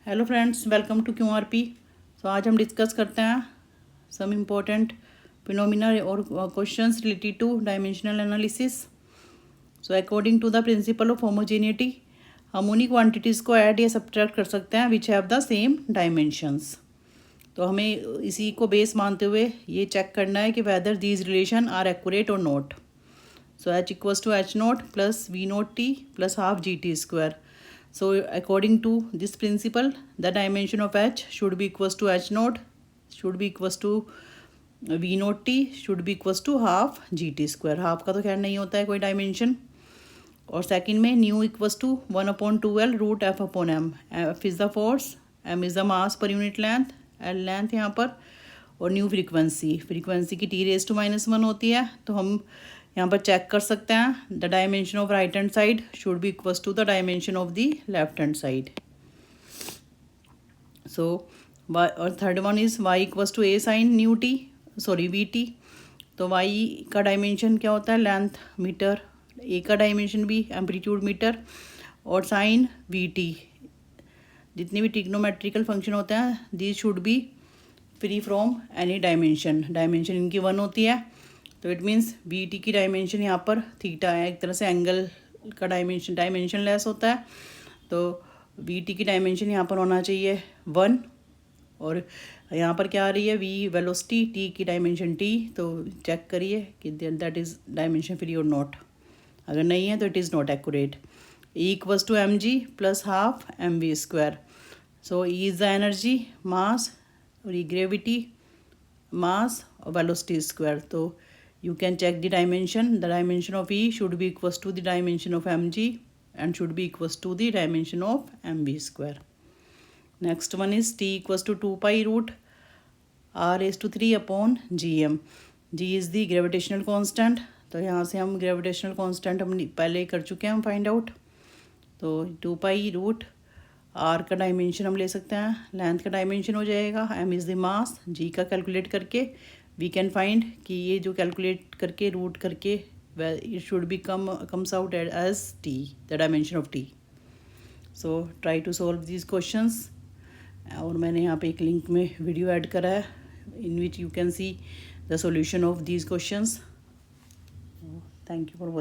Hello friends, welcome to QRP। तो आज हम डिस्कस करते हैं सम इम्पोर्टेंट फिनोमिना और questions related to dimensional analysis. So according to the principle of homogeneity हम उन्हीं क्वांटिटीज़ को ऐड या सब्ट्रैक्ट कर सकते हैं which have the same dimensions. तो हमें इसी को बेस मानते हुए ये चेक करना है कि whether these relation are accurate और not. So h equals to h naught plus v naught t plus half gt square. So according to this principle, the dimension of h should be equals to h naught, should be equals to v naught t, should be equals to half gt square. Half का तो खैर नहीं होता है कोई dimension. और second में nu equals to 1/2l root F upon M. F is the force, M is the mass per unit length, L length यहाँ पर, और न्यू फ्रीक्वेंसी, फ्रीक्वेंसी की t⁻⁻1 होती है। तो हम यहाँ पर चेक कर सकते हैं the dimension of right hand side should be equals to the dimension of the left hand side. So और third one is Y equals to A sine nu T, sorry V T. तो Y का dimension क्या होता है, length metre, A का dimension भी amplitude metre, और sine V T. जितने भी ट्रिग्नोमेट्रिकल फंक्शन होते हैं these should be free from any dimension, dimension इनकी 1 होती है। तो इट मीन्स वी टी की डायमेंशन यहाँ पर थीटा है, एक तरह से एंगल का डायमेंशन लेस होता है। तो वी टी की डायमेंशन यहाँ पर होना चाहिए 1, और यहाँ पर क्या आ रही है वी वेलोसिटी, टी की डायमेंशन टी। तो चेक करिए कि दैट इज़ डायमेंशन फ्री और नॉट। अगर नहीं है तो it is not accurate. E equals to M G plus half M V square. So E is the energy, mass, और ई ग्रेविटी, मास और वेलोसिटी स्क्वायर। तो you can check the dimension. The dimension of E should be equals to the dimension of mg and should be equals to the dimension of mv square. Next one is t equals to 2 pi root r raised to 3 upon gm. g is the gravitational constant. तो यहाँ से हम gravitational constant हम पहले ही कर चुके हैं हम फाइंड आउट। तो 2 pi रूट r का डायमेंशन हम ले सकते हैं, लेंथ का डायमेंशन हो जाएगा, m is the mass, g का कैलकुलेट करके वी कैन फाइंड कि ये जो कैलकुलेट करके रूट करके it should be comes out as T, the dimension of T. So try to solve these questions. और मैंने यहाँ पे एक लिंक में वीडियो ऐड करा है in which you can see the solution of these questions. Thank you for watching.